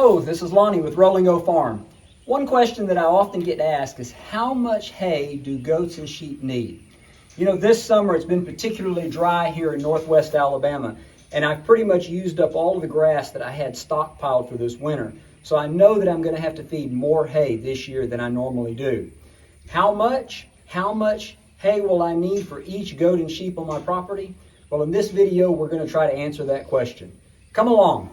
Hello, this is Lonnie with Rolling O Farm. One question that I often get asked is how much hay do goats and sheep need? You know, this summer it's been particularly dry here in northwest Alabama, and I've pretty much used up all of the grass that I had stockpiled for this winter. So I know that I'm going to have to feed more hay this year than I normally do. How much? How much hay will I need for each goat and sheep on my property? Well, in this video, we're going to try to answer that question. Come along.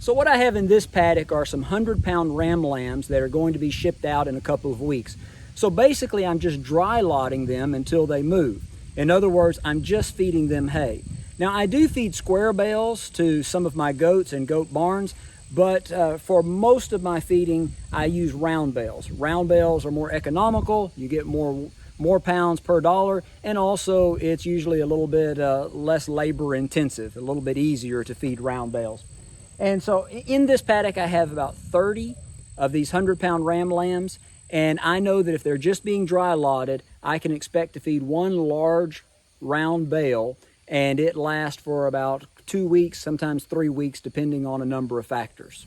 So what I have in this paddock are some 100-pound ram lambs that are going to be shipped out in a couple of weeks. So basically I'm just dry lotting them until they move. In other words, I'm just feeding them hay. Now I do feed square bales to some of my goats and goat barns, but for most of my feeding I use round bales. Round bales are more economical, you get more pounds per dollar, and also it's usually a little bit less labor intensive, a little bit easier to feed round bales. And so in this paddock, I have about 30 of these 100-pound ram lambs. And I know that if they're just being dry lotted, I can expect to feed one large round bale, and it lasts for about 2 weeks, sometimes 3 weeks, depending on a number of factors.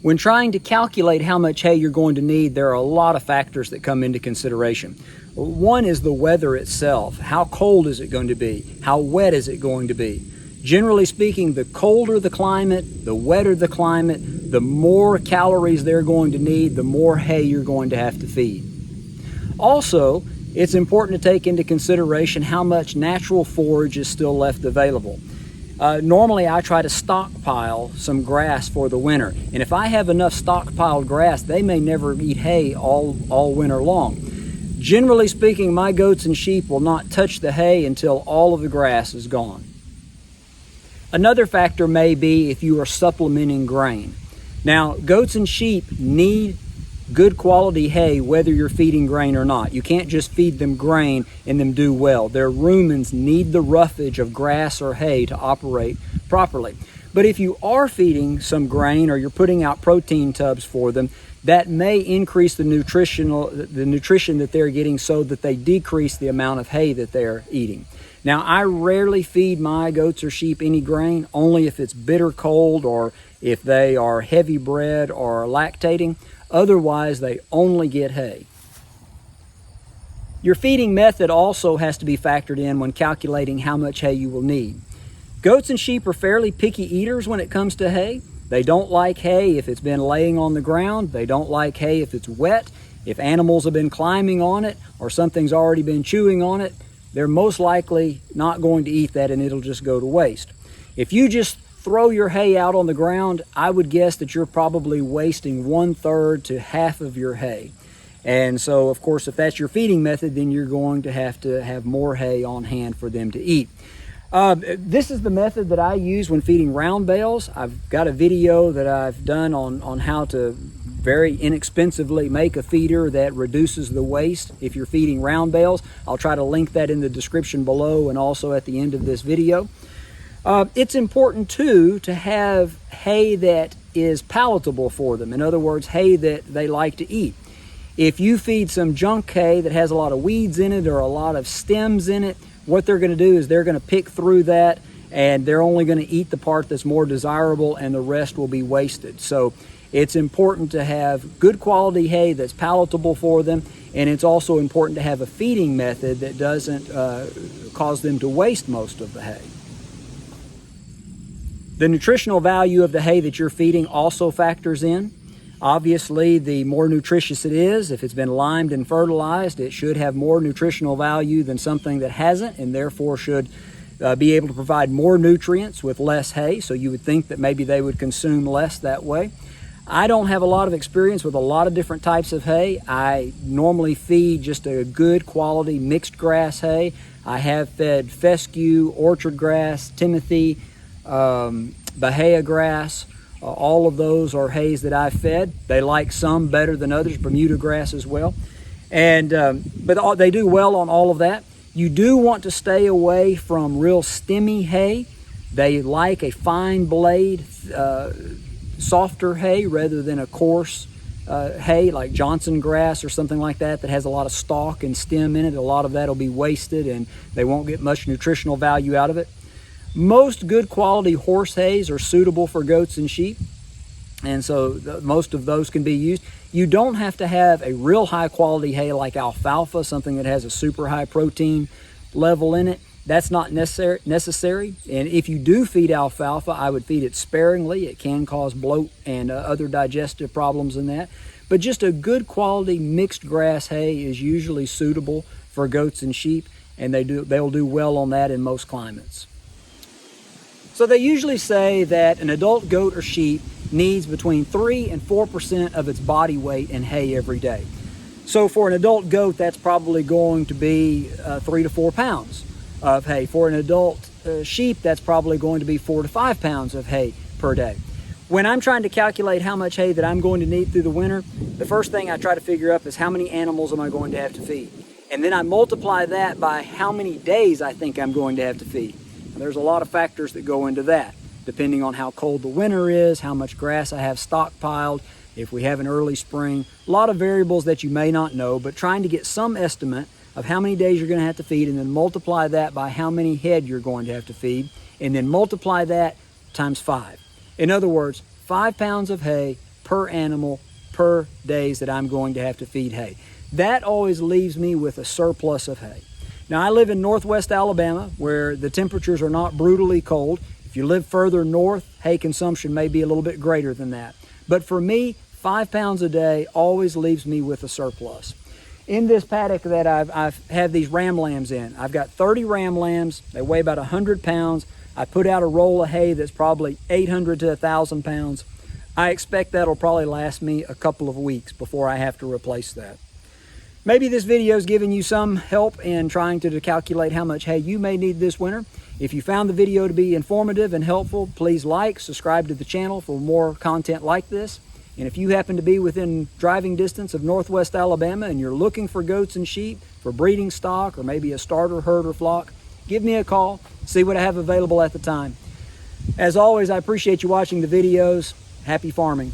When trying to calculate how much hay you're going to need, there are a lot of factors that come into consideration. One is the weather itself. How cold is it going to be? How wet is it going to be? Generally speaking, the colder the climate, the wetter the climate, the more calories they're going to need, the more hay you're going to have to feed. Also, it's important to take into consideration how much natural forage is still left available. Normally, I try to stockpile some grass for the winter, and if I have enough stockpiled grass, they may never eat hay all winter long. Generally speaking, my goats and sheep will not touch the hay until all of the grass is gone. Another factor may be if you are supplementing grain. Now, goats and sheep need good quality hay whether you're feeding grain or not. You can't just feed them grain and them do well. Their rumens need the roughage of grass or hay to operate properly. But if you are feeding some grain or you're putting out protein tubs for them, that may increase the nutrition that they're getting so that they decrease the amount of hay that they're eating. Now, I rarely feed my goats or sheep any grain, only if it's bitter cold or if they are heavy bred or lactating. Otherwise, they only get hay. Your feeding method also has to be factored in when calculating how much hay you will need. Goats and sheep are fairly picky eaters when it comes to hay. They don't like hay if it's been laying on the ground. They don't like hay if it's wet. If animals have been climbing on it or something's already been chewing on it, they're most likely not going to eat that and it'll just go to waste. If you just throw your hay out on the ground, I would guess that you're probably wasting 1/3 to half of your hay. And so, of course, if that's your feeding method, then you're going to have more hay on hand for them to eat. This is the method that I use when feeding round bales. I've got a video that I've done on how to very inexpensively make a feeder that reduces the waste if you're feeding round bales. I'll try to link that in the description below and also at the end of this video. It's important too to have hay that is palatable for them. In other words, hay that they like to eat. If you feed some junk hay that has a lot of weeds in it or a lot of stems in it, what they're going to do is they're going to pick through that and they're only going to eat the part that's more desirable and the rest will be wasted. So it's important to have good quality hay that's palatable for them, and it's also important to have a feeding method that doesn't cause them to waste most of the hay. The nutritional value of the hay that you're feeding also factors in. Obviously, the more nutritious it is, if it's been limed and fertilized, it should have more nutritional value than something that hasn't, and therefore should be able to provide more nutrients with less hay. So you would think that maybe they would consume less that way. I don't have a lot of experience with a lot of different types of hay. I normally feed just a good quality mixed grass hay. I have fed fescue, orchard grass, timothy, bahia grass. All of those are hays that I've fed. They like some better than others, Bermuda grass as well. And but they do well on all of that. You do want to stay away from real stemmy hay. They like a fine blade, softer hay rather than a coarse hay like Johnson grass or something like that that has a lot of stalk and stem in it. A lot of that will be wasted and they won't get much nutritional value out of it. Most good quality horse hays are suitable for goats and sheep, and so most of those can be used. You don't have to have a real high quality hay like alfalfa, something that has a super high protein level in it. That's not necessary. And if you do feed alfalfa, I would feed it sparingly. It can cause bloat and other digestive problems in that. But just a good quality mixed grass hay is usually suitable for goats and sheep, and they'll do well on that in most climates. So they usually say that an adult goat or sheep needs between 3 and 4% of its body weight in hay every day. So for an adult goat, that's probably going to be 3 to 4 pounds of hay. For an adult sheep, that's probably going to be 4 to 5 pounds of hay per day. When I'm trying to calculate how much hay that I'm going to need through the winter, the first thing I try to figure up is how many animals am I going to have to feed. And then I multiply that by how many days I think I'm going to have to feed. There's a lot of factors that go into that, depending on how cold the winter is, how much grass I have stockpiled, if we have an early spring. A lot of variables that you may not know, but trying to get some estimate of how many days you're going to have to feed, and then multiply that by how many head you're going to have to feed, and then multiply that times 5. In other words, 5 pounds of hay per animal per days that I'm going to have to feed hay. That always leaves me with a surplus of hay. Now, I live in northwest Alabama where the temperatures are not brutally cold. If you live further north, hay consumption may be a little bit greater than that. But for me, 5 pounds a day always leaves me with a surplus. In this paddock that I've had these ram lambs in, I've got 30 ram lambs. They weigh about 100 pounds. I put out a roll of hay that's probably 800 to 1,000 pounds. I expect that'll probably last me a couple of weeks before I have to replace that. Maybe this video is giving you some help in trying to calculate how much hay you may need this winter. If you found the video to be informative and helpful, please like, subscribe to the channel for more content like this. And if you happen to be within driving distance of northwest Alabama and you're looking for goats and sheep for breeding stock or maybe a starter herd or flock, give me a call, see what I have available at the time. As always, I appreciate you watching the videos. Happy farming.